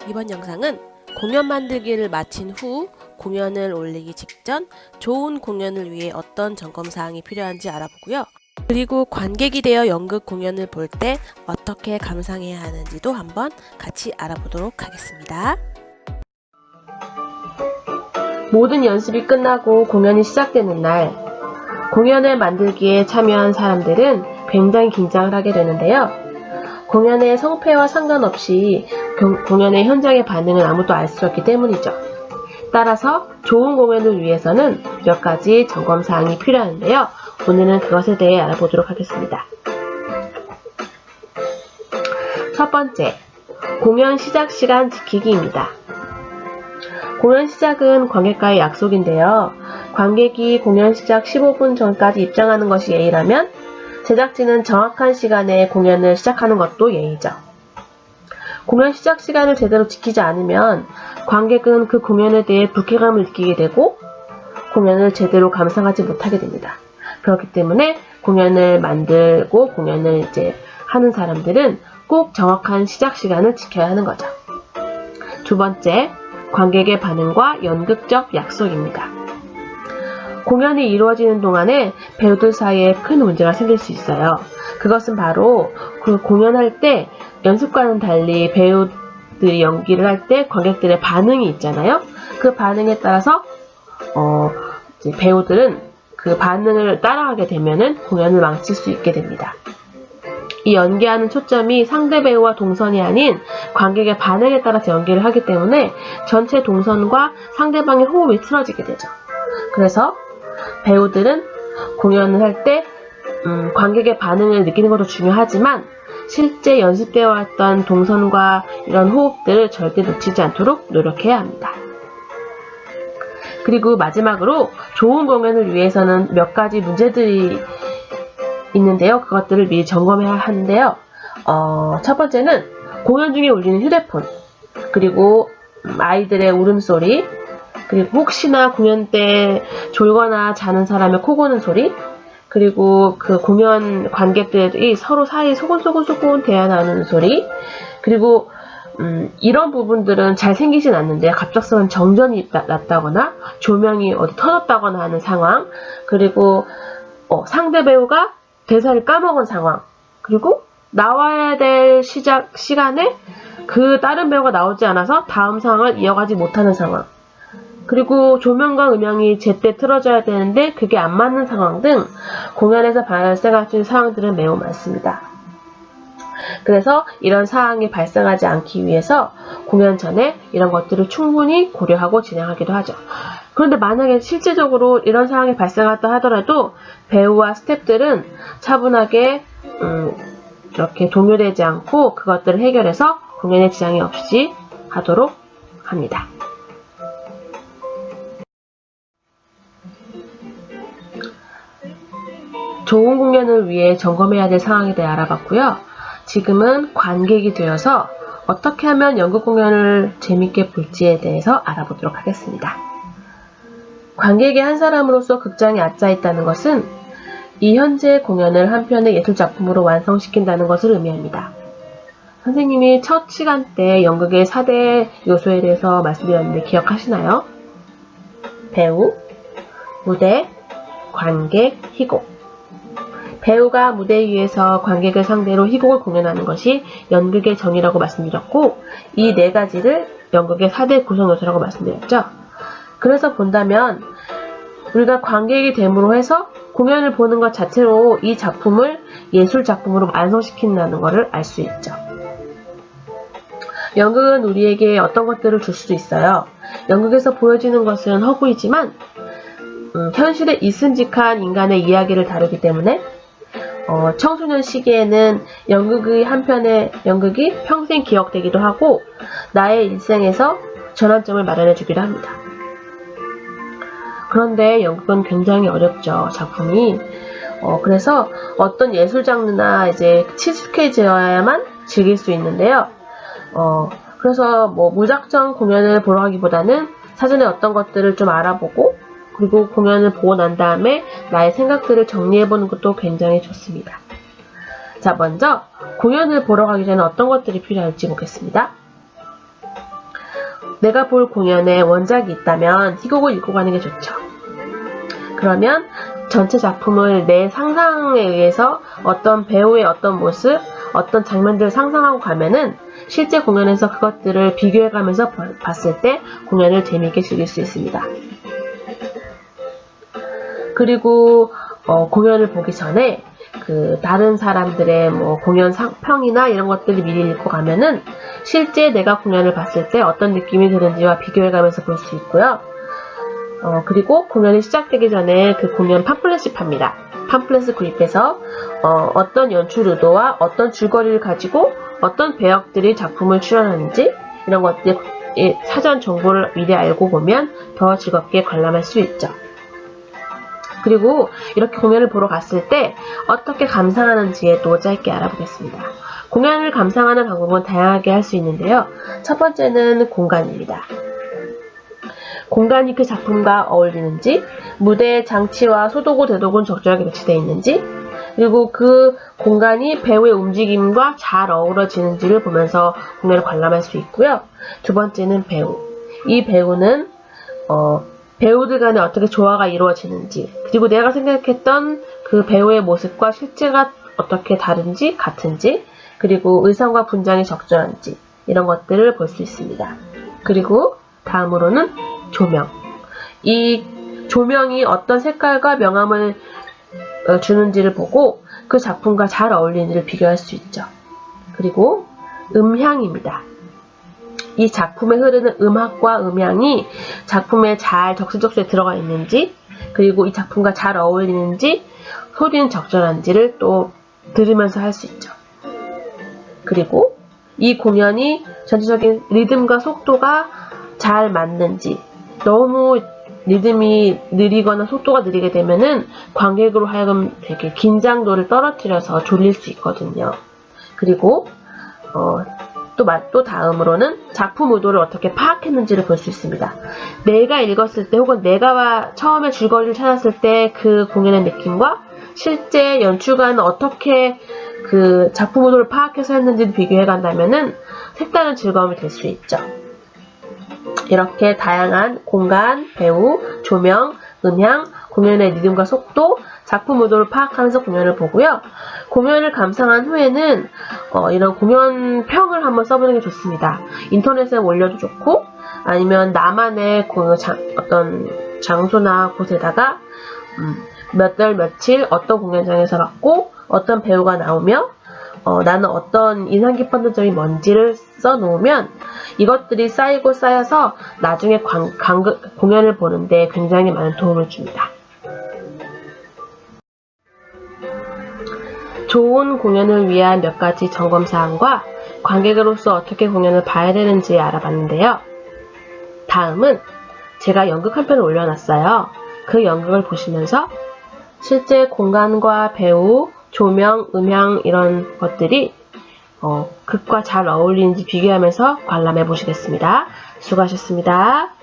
이번 영상은 공연 만들기를 마친 후 공연을 올리기 직전 좋은 공연을 위해 어떤 점검사항이 필요한지 알아보고요. 그리고 관객이 되어 연극 공연을 볼 때 어떻게 감상해야 하는지도 한번 같이 알아보도록 하겠습니다. 모든 연습이 끝나고 공연이 시작되는 날, 공연을 만들기에 참여한 사람들은 굉장히 긴장을 하게 되는데요. 공연의 성패와 상관없이 공연의 현장의 반응은 아무도 알 수 없기 때문이죠. 따라서 좋은 공연을 위해서는 몇 가지 점검사항이 필요한데요. 오늘은 그것에 대해 알아보도록 하겠습니다. 첫 번째, 공연 시작 시간 지키기입니다. 공연 시작은 관객과의 약속인데요. 관객이 공연 시작 15분 전까지 입장하는 것이 예의라면 제작진은 정확한 시간에 공연을 시작하는 것도 예의죠. 공연 시작 시간을 제대로 지키지 않으면 관객은 그 공연에 대해 불쾌감을 느끼게 되고 공연을 제대로 감상하지 못하게 됩니다. 그렇기 때문에 공연을 만들고 공연을 하는 사람들은 꼭 정확한 시작 시간을 지켜야 하는 거죠. 두 번째, 관객의 반응과 연극적 약속입니다. 공연이 이루어지는 동안에 배우들 사이에 큰 문제가 생길 수 있어요. 그것은 바로 그 공연할 때 연습과는 달리 배우들이 연기를 할 때 관객들의 반응이 있잖아요. 그 반응에 따라서 배우들은 그 반응을 따라가게 되면은 공연을 망칠 수 있게 됩니다. 이 연기하는 초점이 상대 배우와 동선이 아닌 관객의 반응에 따라서 연기를 하기 때문에 전체 동선과 상대방의 호흡이 틀어지게 되죠. 그래서 배우들은 공연을 할 때 관객의 반응을 느끼는 것도 중요하지만 실제 연습되어 왔던 동선과 이런 호흡들을 절대 놓치지 않도록 노력해야 합니다. 그리고 마지막으로 좋은 공연을 위해서는 몇 가지 문제들이 있는데요. 그것들을 미리 점검해야 하는데요. 첫 번째는 공연 중에 울리는 휴대폰, 그리고 아이들의 울음소리, 그리고 혹시나 공연 때 졸거나 자는 사람의 코 고는 소리, 그리고 그 공연 관객들이 서로 사이 소곤소곤 대화 나누는 소리, 그리고 이런 부분들은 잘 생기진 않는데 갑작스러운 정전이 났다거나 조명이 어디 터졌다거나 하는 상황, 그리고 상대 배우가 대사를 까먹은 상황, 그리고 나와야 될 시작 시간에 그 다른 배우가 나오지 않아서 다음 상황을 이어가지 못하는 상황, 그리고 조명과 음향이 제때 틀어져야 되는데 그게 안 맞는 상황 등 공연에서 발생할 수 있는 상황들은 매우 많습니다. 그래서 이런 상황이 발생하지 않기 위해서 공연 전에 이런 것들을 충분히 고려하고 진행하기도 하죠. 그런데 만약에 실제적으로 이런 상황이 발생했다 하더라도 배우와 스태프들은 차분하게 이렇게 동요되지 않고 그것들을 해결해서 공연에 지장이 없이 하도록 합니다. 좋은 공연을 위해 점검해야 될 상황에 대해 알아봤고요. 지금은 관객이 되어서 어떻게 하면 연극 공연을 재밌게 볼지에 대해서 알아보도록 하겠습니다. 관객의 한 사람으로서 극장에 앉아 있다는 것은 이 현재 공연을 한 편의 예술작품으로 완성시킨다는 것을 의미합니다. 선생님이 첫 시간 때 연극의 4대 요소에 대해서 말씀드렸는데 기억하시나요? 배우, 무대, 관객, 희곡. 배우가 무대 위에서 관객을 상대로 희곡을 공연하는 것이 연극의 정의라고 말씀드렸고, 이 네 가지를 연극의 4대 구성 요소라고 말씀드렸죠. 그래서 본다면 우리가 관객이 됨으로 해서 공연을 보는 것 자체로 이 작품을 예술 작품으로 완성시킨다는 것을 알 수 있죠. 연극은 우리에게 어떤 것들을 줄 수도 있어요. 연극에서 보여지는 것은 허구이지만 현실에 있음직한 인간의 이야기를 다루기 때문에 청소년 시기에는 연극의 한 편의 연극이 평생 기억되기도 하고 나의 일생에서 전환점을 마련해 주기도 합니다. 그런데 연극은 굉장히 어렵죠, 작품이. 그래서 어떤 예술 장르나 친숙해져야만 즐길 수 있는데요. 그래서 무작정 공연을 보러 가기보다는 사전에 어떤 것들을 좀 알아보고 그리고 공연을 보고 난 다음에 나의 생각들을 정리해보는 것도 굉장히 좋습니다. 자, 먼저 공연을 보러 가기 전에 어떤 것들이 필요할지 보겠습니다. 내가 볼 공연에 원작이 있다면 희곡을 읽고 가는 게 좋죠. 그러면 전체 작품을 내 상상에 의해서 어떤 배우의 어떤 모습, 어떤 장면들을 상상하고 가면은 실제 공연에서 그것들을 비교해가면서 봤을 때 공연을 재미있게 즐길 수 있습니다. 그리고 공연을 보기 전에 다른 사람들의 공연 평이나 이런 것들을 미리 읽고 가면은 실제 내가 공연을 봤을 때 어떤 느낌이 드는지와 비교해가면서 볼 수 있고요. 그리고 공연이 시작되기 전에 그 공연 팜플렛을 팝니다. 팜플렛을 구입해서 어떤 연출 의도와 어떤 줄거리를 가지고 어떤 배역들이 작품을 출연하는지 이런 것들 사전 정보를 미리 알고 보면 더 즐겁게 관람할 수 있죠. 그리고 이렇게 공연을 보러 갔을 때 어떻게 감상하는지에 또 짧게 알아보겠습니다. 공연을 감상하는 방법은 다양하게 할 수 있는데요. 첫 번째는 공간입니다. 공간이 그 작품과 어울리는지, 무대의 장치와 소도구, 대도구는 적절하게 배치되어 있는지, 그리고 그 공간이 배우의 움직임과 잘 어우러지는지를 보면서 공연을 관람할 수 있고요. 두 번째는 배우. 이 배우는 배우들 간에 어떻게 조화가 이루어지는지, 그리고 내가 생각했던 그 배우의 모습과 실제가 어떻게 다른지, 같은지, 그리고 의상과 분장이 적절한지 이런 것들을 볼 수 있습니다. 그리고 다음으로는 조명. 이 조명이 어떤 색깔과 명암을 주는지를 보고 그 작품과 잘 어울리는지를 비교할 수 있죠. 그리고 음향입니다. 이 작품에 흐르는 음악과 음향이 작품에 잘 적시적소에 들어가 있는지, 그리고 이 작품과 잘 어울리는지, 소리는 적절한지를 또 들으면서 할 수 있죠. 그리고 이 공연이 전체적인 리듬과 속도가 잘 맞는지, 너무 리듬이 느리거나 속도가 느리게 되면은 관객으로 하여금 되게 긴장도를 떨어뜨려서 졸릴 수 있거든요. 그리고 또 다음으로는 작품 의도를 어떻게 파악했는지를 볼 수 있습니다. 내가 읽었을 때 혹은 내가 처음에 줄거리를 찾았을 때 그 공연의 느낌과 실제 연출가는 어떻게 그 작품 의도를 파악해서 했는지를 비교해 간다면은 색다른 즐거움이 될 수 있죠. 이렇게 다양한 공간, 배우, 조명, 음향, 공연의 리듬과 속도, 작품 의도를 파악하면서 공연을 보고요. 공연을 감상한 후에는 이런 공연 평을 한번 써보는 게 좋습니다. 인터넷에 올려도 좋고, 아니면 나만의 어떤 장소나 곳에다가 몇 달 며칠 어떤 공연장에서 봤고 어떤 배우가 나오며 나는 어떤 인상 깊었던 점이 뭔지를 써놓으면 이것들이 쌓이고 쌓여서 나중에 공연을 보는데 굉장히 많은 도움을 줍니다. 좋은 공연을 위한 몇 가지 점검사항과 관객으로서 어떻게 공연을 봐야 되는지 알아봤는데요. 다음은 제가 연극 한 편을 올려놨어요. 그 연극을 보시면서 실제 공간과 배우, 조명, 음향 이런 것들이 극과 잘 어울리는지 비교하면서 관람해 보시겠습니다. 수고하셨습니다.